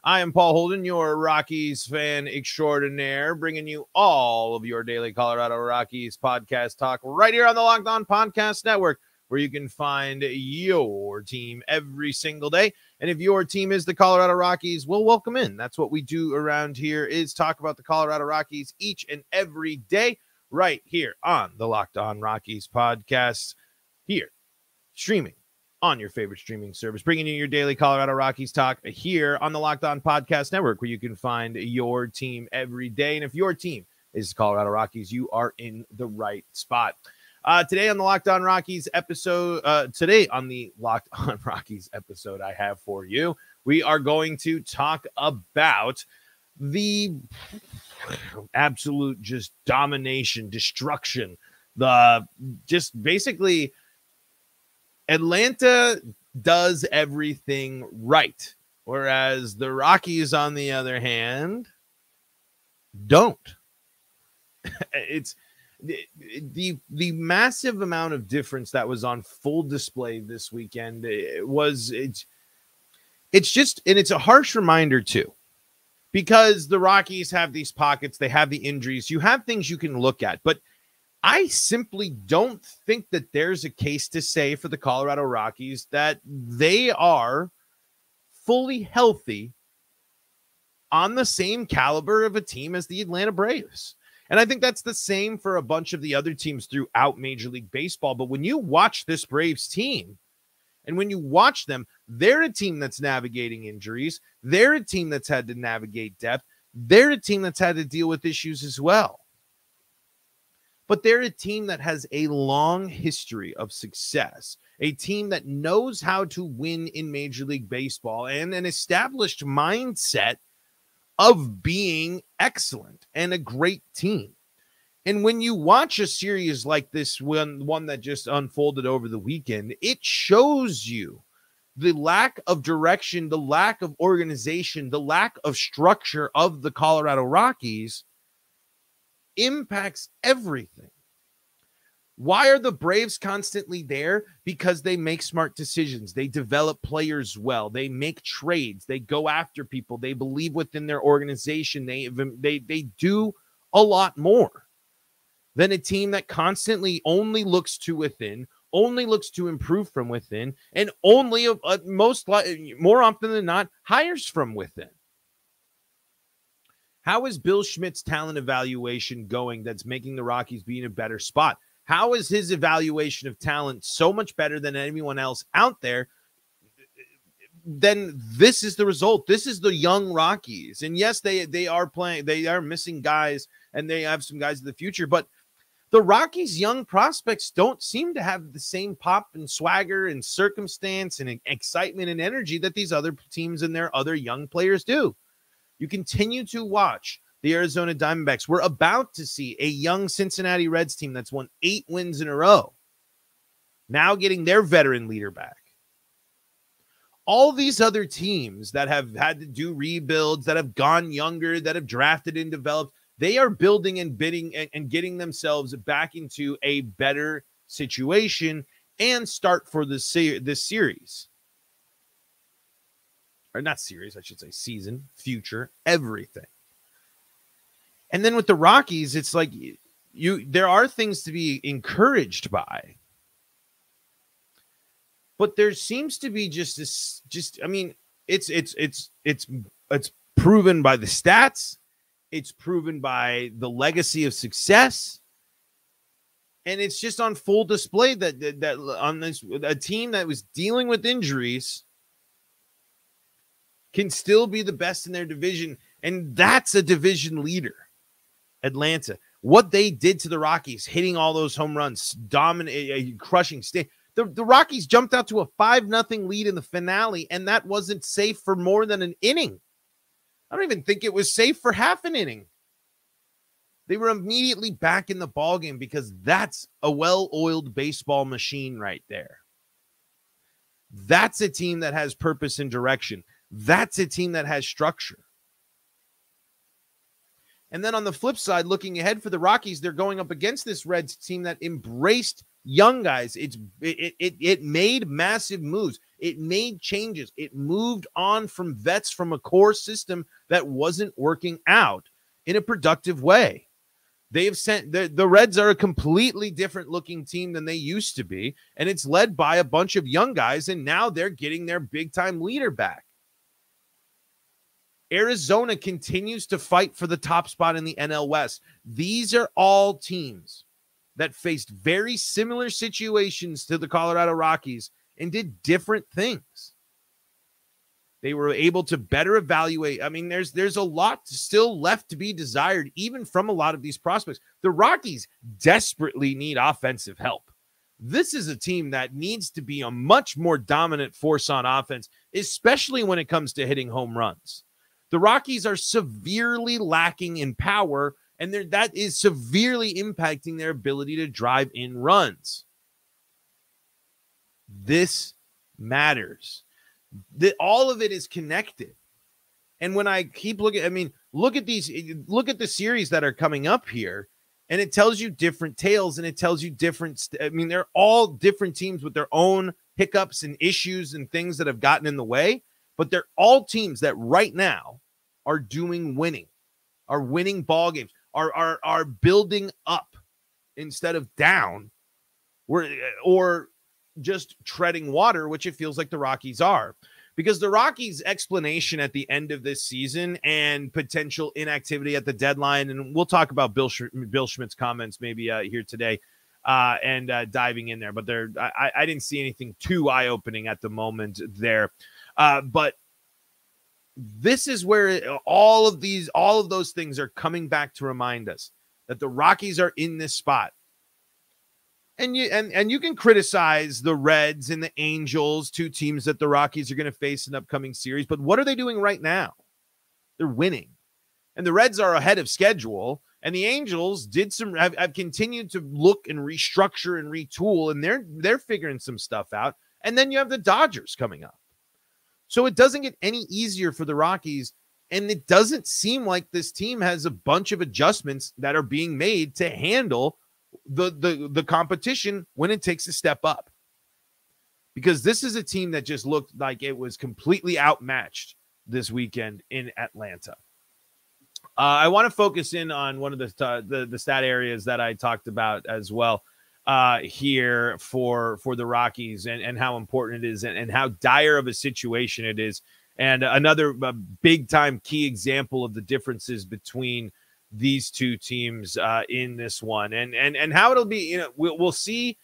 I am Paul Holden, your Rockies fan extraordinaire, bringing you all of your daily Colorado Rockies podcast talk right here on the Locked On Podcast Network, where you can find your team every single day. And if your team is the Colorado Rockies, well, welcome in. That's what we do around here, is talk about the Colorado Rockies each and every day right here on the Locked On Rockies podcast, here streaming on your favorite streaming service, bringing you your daily Colorado Rockies talk here on the Locked On Podcast Network, where you can find your team every day. And if your team is Colorado Rockies, you are in the right spot. Today on the Locked On Rockies episode, I have for you, we are going to talk about the absolute just domination, destruction, basically Atlanta does everything right, whereas the Rockies, on the other hand, don't. It's the massive amount of difference that was on full display this weekend. It's a harsh reminder too, because the Rockies have these pockets, they have the injuries, you have things you can look at, but I simply don't think that there's a case to say for the Colorado Rockies that they are fully healthy on the same caliber of a team as the Atlanta Braves. And I think that's the same for a bunch of the other teams throughout Major League Baseball. But when you watch this Braves team, and when you watch them, they're a team that's navigating injuries. They're a team that's had to navigate depth. They're a team that's had to deal with issues as well. But they're a team that has a long history of success, a team that knows how to win in Major League Baseball, and an established mindset of being excellent and a great team. And when you watch a series like this one that just unfolded over the weekend, it shows you the lack of direction, the lack of organization, the lack of structure of the Colorado Rockies impacts everything. Why are the Braves constantly there? Because they make smart decisions. They develop players well. They make trades. They go after people. They believe within their organization. They do a lot more than a team that constantly only looks to within, only looks to improve from within, and only more often than not hires from within. How is Bill Schmidt's talent evaluation going that's making the Rockies be in a better spot? How is his evaluation of talent so much better than anyone else out there? Then this is the result. This is the young Rockies. And yes, they are playing. They are missing guys, and they have some guys in the future. But the Rockies' young prospects don't seem to have the same pop and swagger and circumstance and excitement and energy that these other teams and their other young players do. You continue to watch the Arizona Diamondbacks. We're about to see a young Cincinnati Reds team that's won 8 wins in a row, now getting their veteran leader back. All these other teams that have had to do rebuilds, that have gone younger, that have drafted and developed, they are building and bidding and getting themselves back into a better situation and start for this series. Or not series, I should say season, future, everything. And then with the Rockies, it's like there are things to be encouraged by. But there seems to be it's proven by the stats. It's proven by the legacy of success. And it's just on full display that on this, a team that was dealing with injuries can still be the best in their division. And that's a division leader, Atlanta. What they did to the Rockies, hitting all those home runs, dominating, crushing. The Rockies jumped out to a 5-0 lead in the finale, and that wasn't safe for more than an inning. I don't even think it was safe for half an inning. They were immediately back in the ballgame because that's a well-oiled baseball machine right there. That's a team that has purpose and direction. That's a team that has structure. And then on the flip side, looking ahead for the Rockies, they're going up against this Reds team that embraced young guys. It made massive moves. It made changes. It moved on from vets from a core system that wasn't working out in a productive way. They have sent the Reds are a completely different looking team than they used to be, and it's led by a bunch of young guys, and now they're getting their big time leader back. Arizona continues to fight for the top spot in the NL West. These are all teams that faced very similar situations to the Colorado Rockies and did different things. They were able to better evaluate. I mean, there's a lot still left to be desired, even from a lot of these prospects. The Rockies desperately need offensive help. This is a team that needs to be a much more dominant force on offense, especially when it comes to hitting home runs. The Rockies are severely lacking in power, and that is severely impacting their ability to drive in runs. This matters. All of it is connected. And when I keep looking, look at the series that are coming up here, and it tells you different tales, and it tells you different. They're all different teams with their own hiccups and issues and things that have gotten in the way, but they're all teams that right now are winning ball games, are building up instead of down, or just treading water, which it feels like the Rockies are. Because the Rockies' explanation at the end of this season and potential inactivity at the deadline, and we'll talk about Bill Schmidt's comments maybe here today and diving in there, but I didn't see anything too eye-opening at the moment there. But this is where all of those things are coming back to remind us that the Rockies are in this spot. And you can criticize the Reds and the Angels, two teams that the Rockies are going to face in upcoming series, but what are they doing right now? They're winning. And the Reds are ahead of schedule, and the Angels have continued to look and restructure and retool, and they're figuring some stuff out. And then you have the Dodgers coming up. So it doesn't get any easier for the Rockies, and it doesn't seem like this team has a bunch of adjustments that are being made to handle the competition when it takes a step up. Because this is a team that just looked like it was completely outmatched this weekend in Atlanta. I want to focus in on one of the stat areas that I talked about as well here for the Rockies and how important it is and how dire of a situation it is. And another big time key example of the differences between these two teams in this one and how it'll be, we'll see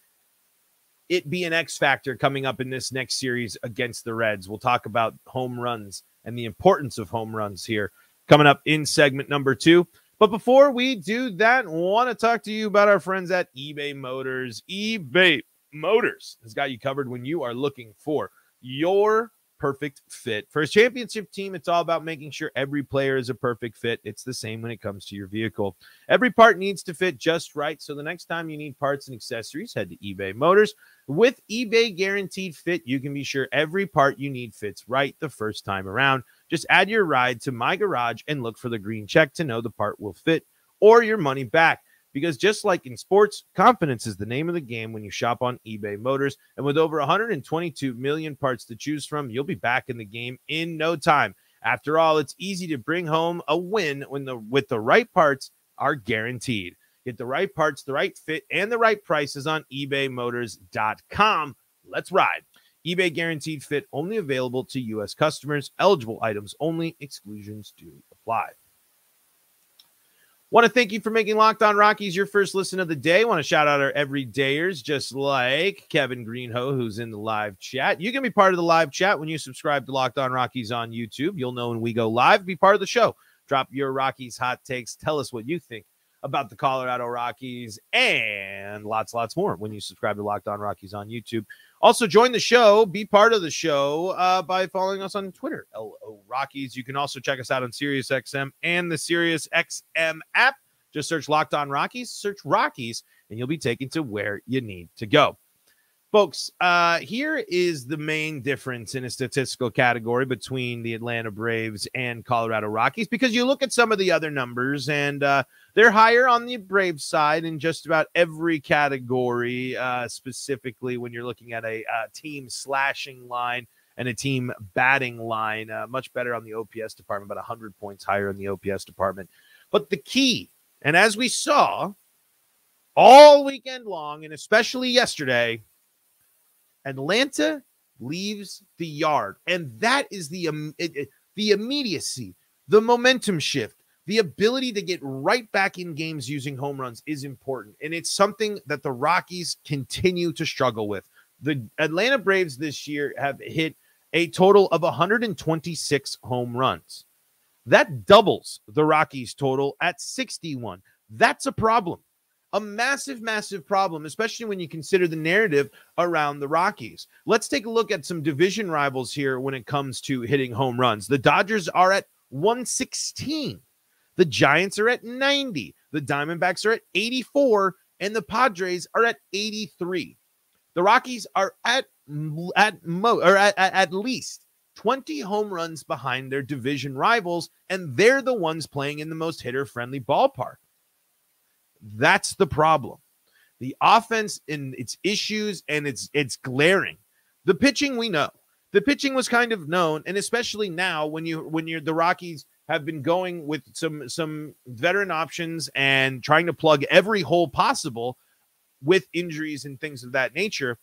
it be an X factor coming up in this next series against the Reds. We'll talk about home runs and the importance of home runs here coming up in segment number 2. But before we do that, I want to talk to you about our friends at eBay Motors. eBay Motors has got you covered when you are looking for your perfect fit. For a championship team, it's all about making sure every player is a perfect fit. It's the same when it comes to your vehicle. Every part needs to fit just right. So the next time you need parts and accessories, head to eBay Motors. With eBay Guaranteed Fit, you can be sure every part you need fits right the first time around. Just add your ride to My Garage and look for the green check to know the part will fit or your money back. Because just like in sports, confidence is the name of the game when you shop on eBay Motors. And with over 122 million parts to choose from, you'll be back in the game in no time. After all, it's easy to bring home a win with the right parts are guaranteed. Get the right parts, the right fit, and the right prices on ebaymotors.com. Let's ride. eBay Guaranteed Fit only available to U.S. customers. Eligible items only. Exclusions do apply. Want to thank you for making Locked On Rockies your first listen of the day. Want to shout out our everydayers, just like Kevin Greenhoe, who's in the live chat. You can be part of the live chat when you subscribe to Locked On Rockies on YouTube. You'll know when we go live. Be part of the show. Drop your Rockies hot takes. Tell us what you think about the Colorado Rockies and lots more when you subscribe to Locked On Rockies on YouTube. Also, join the show. Be part of the show by following us on Twitter, LO Rockies. You can also check us out on SiriusXM and the SiriusXM app. Just search Locked On Rockies, search Rockies, and you'll be taken to where you need to go. Folks, here is the main difference in a statistical category between the Atlanta Braves and Colorado Rockies, because you look at some of the other numbers and they're higher on the Braves side in just about every category, specifically when you're looking at a team slashing line and a team batting line. Much better on the OPS department, about 100 points higher in the OPS department. But the key, and as we saw all weekend long, and especially yesterday, Atlanta leaves the yard, and that is the immediacy, the momentum shift, the ability to get right back in games using home runs is important, and it's something that the Rockies continue to struggle with. The Atlanta Braves this year have hit a total of 126 home runs. That doubles the Rockies total at 61. That's a problem. A massive, massive problem, especially when you consider the narrative around the Rockies. Let's take a look at some division rivals here when it comes to hitting home runs. The Dodgers are at 116. The Giants are at 90. The Diamondbacks are at 84. And the Padres are at 83. The Rockies are at least 20 home runs behind their division rivals, and they're the ones playing in the most hitter-friendly ballpark. That's the problem. The offense and its issues, and it's glaring. The pitching, we know. The pitching was kind of known, and especially now when you're the Rockies have been going with some veteran options and trying to plug every hole possible with injuries and things of that nature.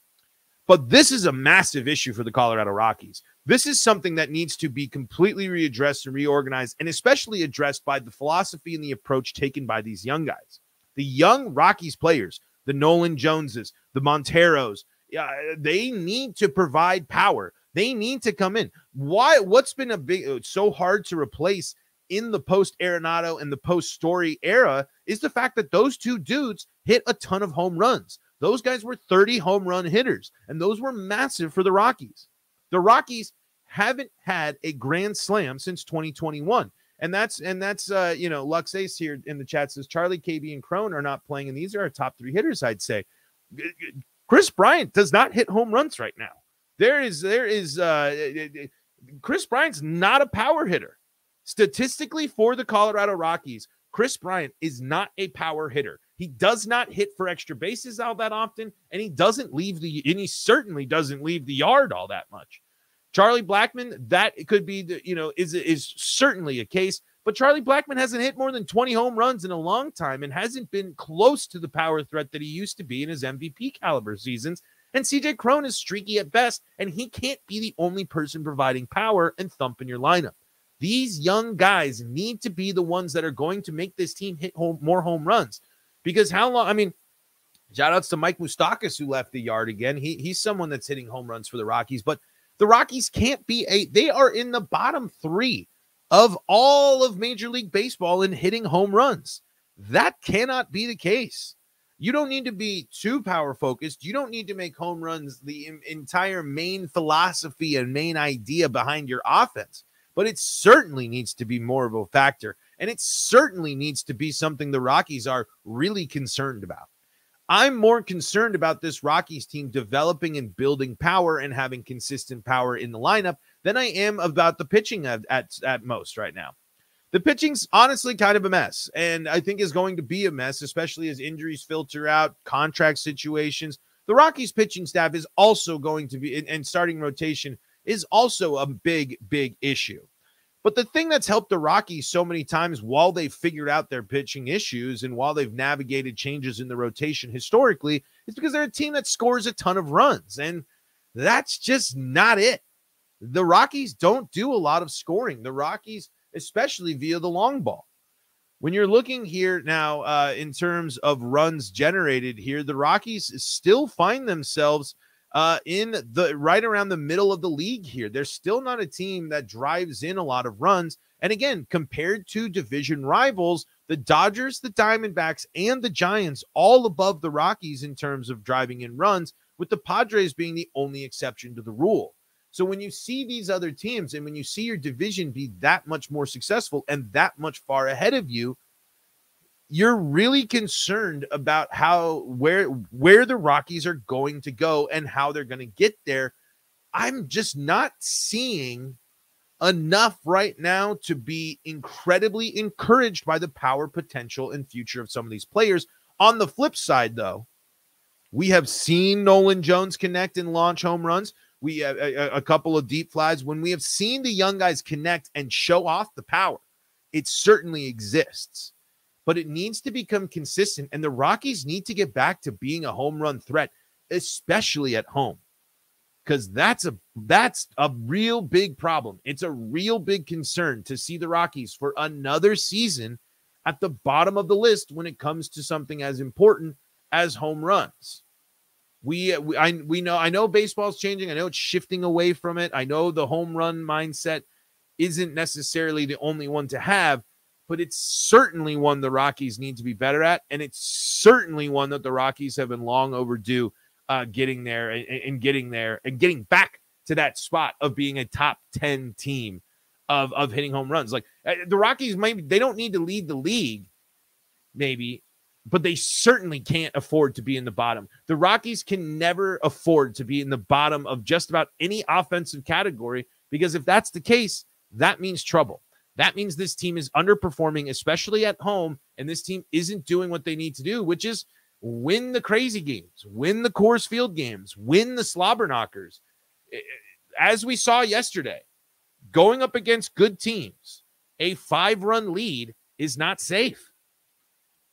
But this is a massive issue for the Colorado Rockies. This is something that needs to be completely readdressed and reorganized, and especially addressed by the philosophy and the approach taken by these young guys. The young Rockies players, the Nolan Joneses, the Monteros, they need to provide power. They need to come in. What's been so hard to replace in the post-Arenado and the post-Story era is the fact that those two dudes hit a ton of home runs. Those guys were 30 home run hitters, and those were massive for the Rockies. The Rockies haven't had a grand slam since 2021. And that's Lux Ace here in the chat says Charlie, KB, and Crone are not playing, and these are our top three hitters, I'd say. Chris Bryant does not hit home runs right now. Chris Bryant's not a power hitter. Statistically for the Colorado Rockies, Chris Bryant is not a power hitter. He does not hit for extra bases all that often, and he certainly doesn't leave the yard all that much. Charlie Blackmon, that could be is certainly a case, but Charlie Blackmon hasn't hit more than 20 home runs in a long time and hasn't been close to the power threat that he used to be in his MVP caliber seasons. And CJ Cron is streaky at best, and he can't be the only person providing power and thump in your lineup. These young guys need to be the ones that are going to make this team hit more home runs. Because how long? I mean, shout outs to Mike Moustakas, who left the yard again. He's someone that's hitting home runs for the Rockies, but the Rockies can't be they are in the bottom three of all of Major League Baseball in hitting home runs. That cannot be the case. You don't need to be too power focused. You don't need to make home runs the entire main philosophy and main idea behind your offense, but it certainly needs to be more of a factor. And it certainly needs to be something the Rockies are really concerned about. I'm more concerned about this Rockies team developing and building power and having consistent power in the lineup than I am about the pitching at most right now. The pitching's honestly kind of a mess, and I think is going to be a mess, especially as injuries filter out, contract situations. The Rockies pitching staff is also going to be, and starting rotation is also a big, big issue. But the thing that's helped the Rockies so many times while they've figured out their pitching issues and while they've navigated changes in the rotation historically is because they're a team that scores a ton of runs. And that's just not it. The Rockies don't do a lot of scoring. The Rockies, especially via the long ball. When you're looking here now in terms of runs generated here, the Rockies still find themselves in the right around the middle of the league here. They're still not a team that drives in a lot of runs. And again, compared to division rivals, the Dodgers, the Diamondbacks, and the Giants all above the Rockies in terms of driving in runs, with the Padres being the only exception to the rule. So when you see these other teams and when you see your division be that much more successful and that much far ahead of you, you're really concerned about where the Rockies are going to go and how they're going to get there. I'm just not seeing enough right now to be incredibly encouraged by the power, potential, and future of some of these players. On the flip side, though, we have seen Nolan Jones connect and launch home runs. We have a couple of deep flies. When we have seen the young guys connect and show off the power, it certainly exists, but it needs to become consistent. And the Rockies need to get back to being a home run threat, especially at home, because that's a real big problem. It's a real big concern to see the Rockies for another season at the bottom of the list when it comes to something as important as home runs. I know baseball's changing. I know it's shifting away from it. I know the home run mindset isn't necessarily the only one to have, but it's certainly one the Rockies need to be better at, and it's certainly one that the Rockies have been long overdue getting there and getting back to that spot of being a top 10 team of hitting home runs. Like the Rockies, maybe they don't need to lead the league, maybe, but they certainly can't afford to be in the bottom. The Rockies can never afford to be in the bottom of just about any offensive category, because if that's the case, that means trouble. That means this team is underperforming, especially at home, and this team isn't doing what they need to do, which is win the crazy games, win the Coors Field games, win the slobber knockers. As we saw yesterday, going up against good teams, a 5-run lead is not safe.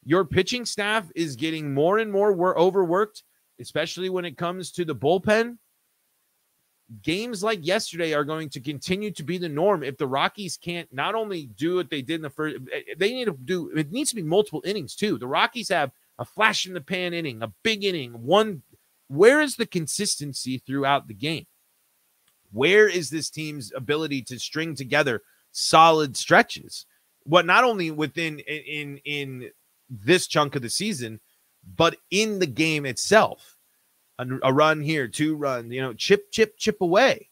Your pitching staff is getting more and more overworked, especially when it comes to the bullpen. Games like yesterday are going to continue to be the norm if the Rockies can't not only do what they did in the first, it needs to be multiple innings too. The Rockies have a flash in the pan inning, a big inning, one. Where is the consistency throughout the game? Where is this team's ability to string together solid stretches? What not only within in this chunk of the season, but in the game itself. A run here, 2 runs, chip away.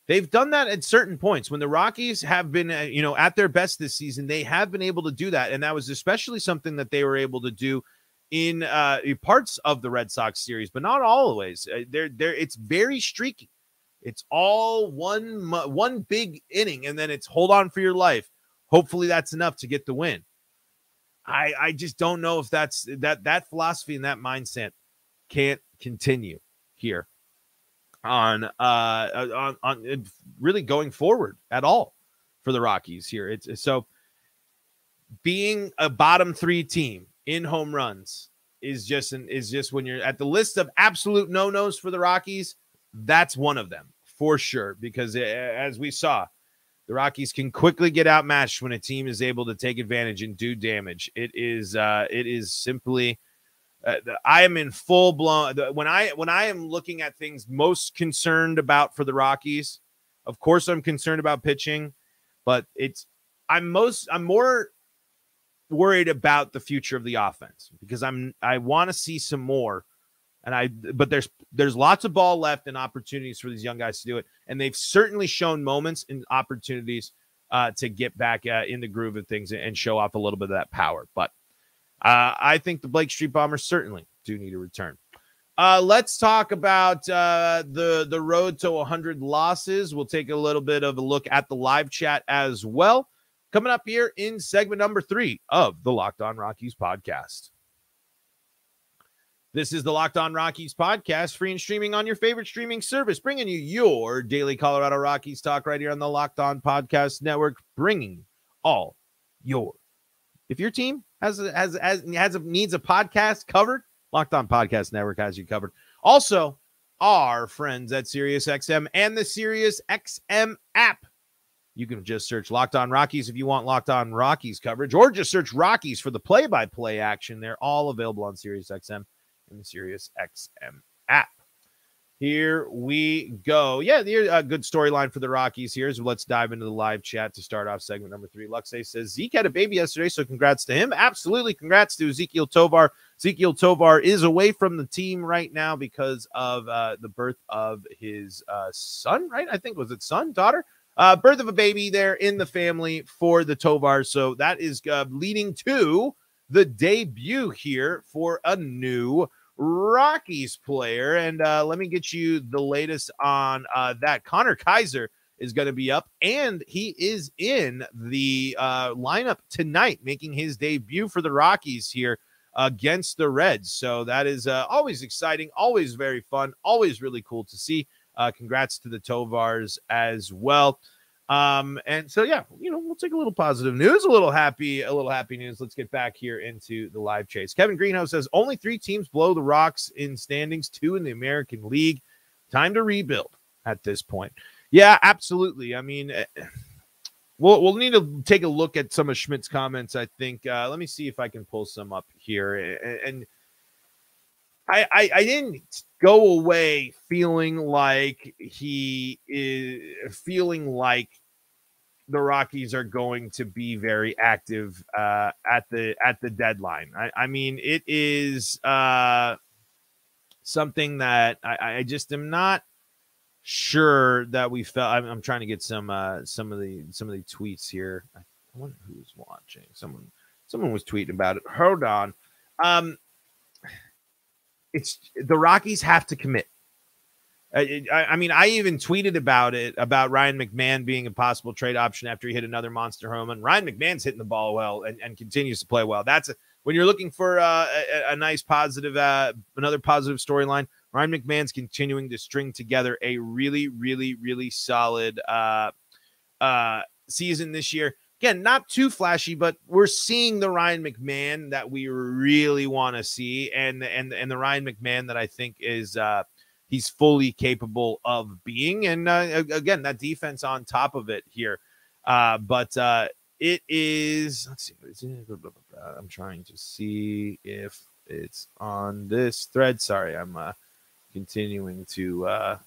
They've done that at certain points. When the Rockies have been, at their best this season, they have been able to do that. And that was especially something that they were able to do in parts of the Red Sox series, but not always. It's very streaky. It's all one big inning, and then it's hold on for your life. Hopefully that's enough to get the win. I just don't know if that's that philosophy and that mindset can't continue here on really going forward at all for the Rockies here. It's so being a bottom 3 team in home runs is just when you're at the list of absolute no-nos for the Rockies, that's one of them for sure, because as we saw, the Rockies can quickly get outmatched when a team is able to take advantage and do damage. It is simply I am in full blown when I am looking at things most concerned about for the Rockies. Of course, I'm concerned about pitching, but I'm more worried about the future of the offense, because I want to see some more. But there's lots of ball left and opportunities for these young guys to do it. And they've certainly shown moments and opportunities to get back in the groove of things and show off a little bit of that power. But I think the Blake Street Bombers certainly do need a return. Let's talk about the road to 100 losses. We'll take a little bit of a look at the live chat as well, coming up here in segment number 3 of the Locked On Rockies podcast. This is the Locked On Rockies podcast, free and streaming on your favorite streaming service, bringing you your daily Colorado Rockies talk right here on the Locked On Podcast Network, bringing all your. If your team needs a podcast covered, Locked On Podcast Network has you covered. Also, our friends at SiriusXM and the SiriusXM app. You can just search Locked On Rockies if you want Locked On Rockies coverage, or just search Rockies for the play-by-play action. They're all available on SiriusXM and the SiriusXM app. Here we go. Yeah, a good storyline for the Rockies here. So let's dive into the live chat to start off segment number 3. Luxay says Zeke had a baby yesterday, so congrats to him. Absolutely, congrats to Ezekiel Tovar. Ezekiel Tovar is away from the team right now because of the birth of his son, right? I think, was it son, daughter? Birth of a baby there in the family for the Tovar. So that is leading to the debut here for a new Rockies player. And let me get you the latest on that. Connor Kaiser is going to be up, and he is in the lineup tonight, making his debut for the Rockies here against the Reds. So that is always exciting, always very fun, always really cool to see. Congrats to the Tovars as well. And so, yeah, we'll take a little positive news, a little happy news. Let's get back here into the live chase. Kevin Greenhouse says only 3 teams below the Rocks in standings, 2 in the American League. Time to rebuild at this point. Yeah, absolutely. I mean, we'll need to take a look at some of Schmidt's comments, I think. Let me see if I can pull some up here. And I didn't go away feeling like the Rockies are going to be very active at the deadline. I mean, it is something that I just am not sure that we felt. I'm trying to get some of the tweets here. I wonder who's watching. Someone was tweeting about it. Hold on. It's the Rockies have to commit. I mean, I even tweeted about Ryan McMahon being a possible trade option after he hit another monster home run. Ryan McMahon's hitting the ball well and continues to play well. When you're looking for a nice positive, another positive storyline. Ryan McMahon's continuing to string together a really, really, really solid season this year. Again, not too flashy, but we're seeing the Ryan McMahon that we really want to see, and the Ryan McMahon that I think is he's fully capable of being. And again, that defense on top of it here. But it is. Let's see. I'm trying to see if it's on this thread. Sorry, I'm continuing to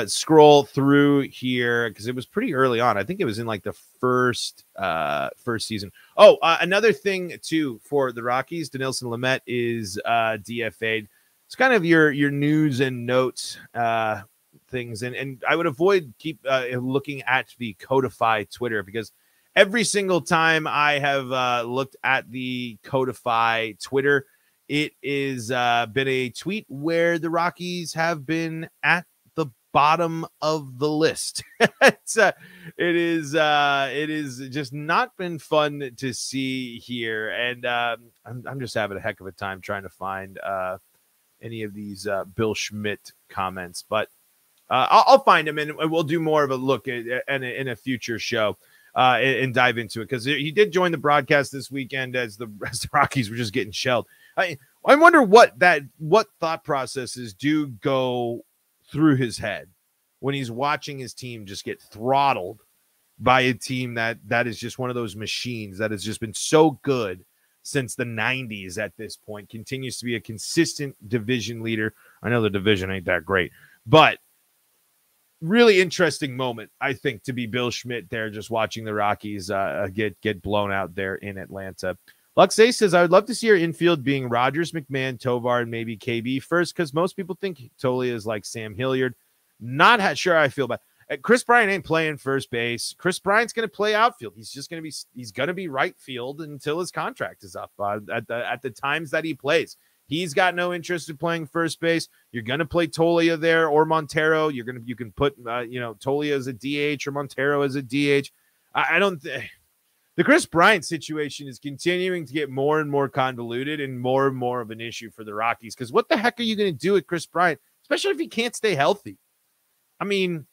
scroll through here because it was pretty early on. I think it was in like the first season. Oh, another thing too for the Rockies, Denilson Lamet is DFA'd. It's kind of your news and notes things, and I would keep looking at the Codify Twitter, because every single time I have looked at the Codify Twitter, it is been a tweet where the Rockies have been at the bottom of the list. It is just not been fun to see here, and I'm just having a heck of a time trying to find any of these Bill Schmidt comments, but I'll find him, and we'll do more of a look in a future show. And dive into it, because he did join the broadcast this weekend as the Rockies were just getting shelled. I wonder what thought processes do go through his head when he's watching his team just get throttled by a team that is just one of those machines that has just been so good since the 90s at this point, continues to be a consistent division leader. I know the division ain't that great, but really interesting moment, I think, to be Bill Schmidt there, just watching the Rockies get blown out there in Atlanta. Luxay says, I would love to see our infield being Rogers, McMahon, Tovar, and maybe KB first, because most people think Tolia is like Sam Hilliard. Not sure how I feel about it. Chris Bryant ain't playing first base. Chris Bryant's going to play outfield. He's going to be right field until his contract is up at the times that he plays. He's got no interest in playing first base. You're going to play Tolia there or Montero. You can put Tolia as a DH or Montero as a DH. I don't think the Chris Bryant situation is continuing to get more and more convoluted and more of an issue for the Rockies, because what the heck are you going to do with Chris Bryant, especially if he can't stay healthy? I mean,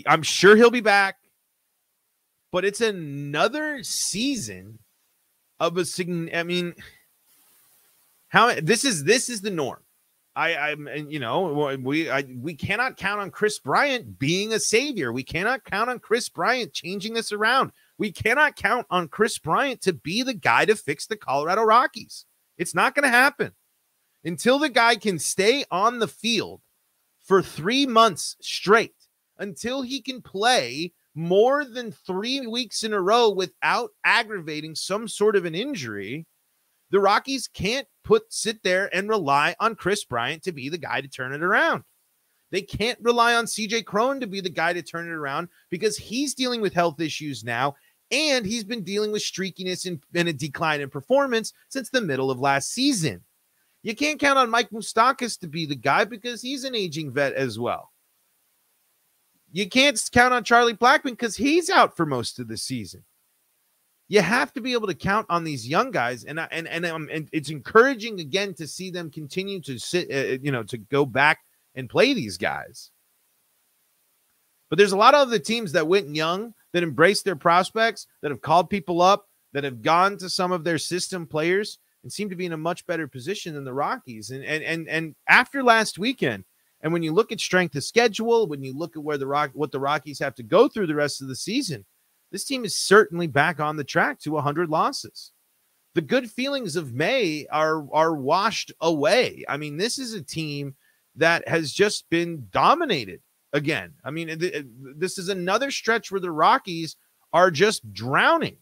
I'm sure he'll be back, but it's another season of this is the norm. We cannot count on Chris Bryant being a savior. We cannot count on Chris Bryant changing this around. We cannot count on Chris Bryant to be the guy to fix the Colorado Rockies. It's not going to happen until the guy can stay on the field for 3 months straight, until he can play more than 3 weeks in a row without aggravating some sort of an injury. The Rockies can't sit there and rely on Chris Bryant to be the guy to turn it around. They can't rely on CJ Cron to be the guy to turn it around, because he's dealing with health issues now, And he's been dealing with streakiness and a decline in performance since the middle of last season. You can't count on Mike Moustakas to be the guy because he's an aging vet as well. You can't count on Charlie Blackmon because he's out for most of the season. You have to be able to count on these young guys, and it's encouraging again to see them continue to sit, to go back and play these guys. But there's a lot of other teams that went young, that embraced their prospects, that have called people up, that have gone to some of their system players and seem to be in a much better position than the Rockies. And after last weekend, and when you look at strength of schedule, when you look at what the Rockies have to go through the rest of the season, this team is certainly back on the track to 100 losses. The good feelings of May are washed away. I mean, this is a team that has just been dominated again. I mean, this is another stretch where the Rockies are just drowning.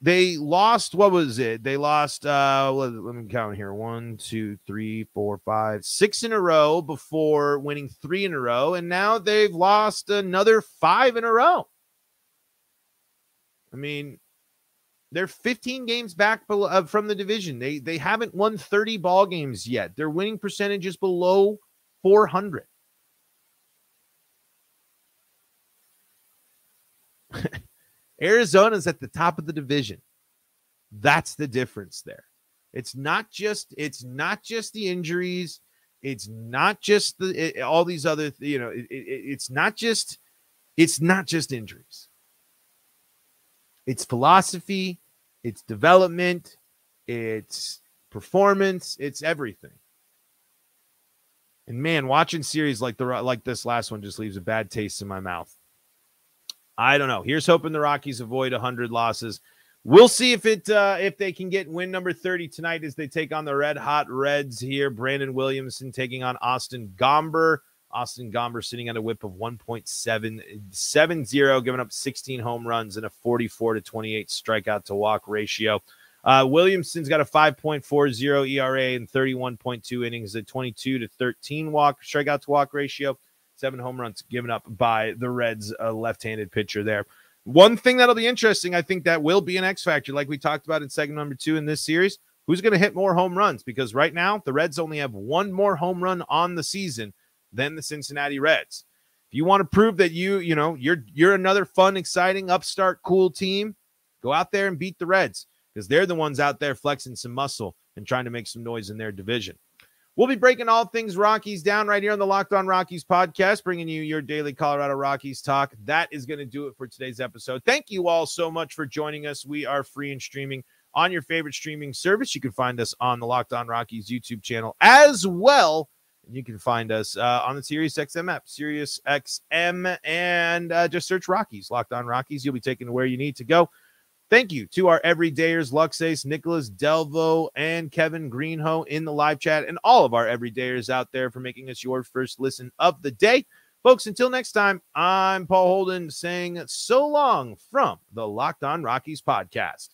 They lost, what was it? They lost, let me count here. 1, 2, 3, 4, 5, 6 in a row before winning 3 in a row. And now they've lost another 5 in a row. I mean, they're 15 games back from the division. They haven't won 30 ball games yet. Their winning percentage is below 400. Arizona's at the top of the division. That's the difference there. It's not just the injuries. It's not just all these other, it's not just injuries. It's philosophy, it's development, it's performance, it's everything. And man, watching series like this last one just leaves a bad taste in my mouth. I don't know. Here's hoping the Rockies avoid 100 losses. We'll see if they can get win number 30 tonight as they take on the Red Hot Reds here. Brandon Williamson taking on Austin Gomber. Austin Gomber sitting at a whip of 1.770, giving up 16 home runs and a 44-28 strikeout to walk ratio. Williamson's got a 5.40 ERA and 31.2 innings, a 22-13 strikeout to walk ratio. 7 home runs given up by the Reds, left-handed pitcher there. One thing that'll be interesting, I think that will be an X factor, like we talked about in segment number 2 in this series. Who's going to hit more home runs? Because right now, the Reds only have 1 more home run on the season than the Cincinnati Reds. If you want to prove that you're another fun, exciting, upstart, cool team, go out there and beat the Reds, because they're the ones out there flexing some muscle and trying to make some noise in their division. We'll be breaking all things Rockies down right here on the Locked On Rockies podcast, bringing you your daily Colorado Rockies talk. That is going to do it for today's episode. Thank you all so much for joining us. We are free and streaming on your favorite streaming service. You can find us on the Locked On Rockies YouTube channel as well. And you can find us on the SiriusXM app, SiriusXM, and just search Rockies, Locked On Rockies. You'll be taken to where you need to go. Thank you to our everydayers, Luxace, Nicholas Delvo, and Kevin Greenhoe in the live chat, and all of our everydayers out there for making us your first listen of the day. Folks, until next time, I'm Paul Holden saying so long from the Locked On Rockies podcast.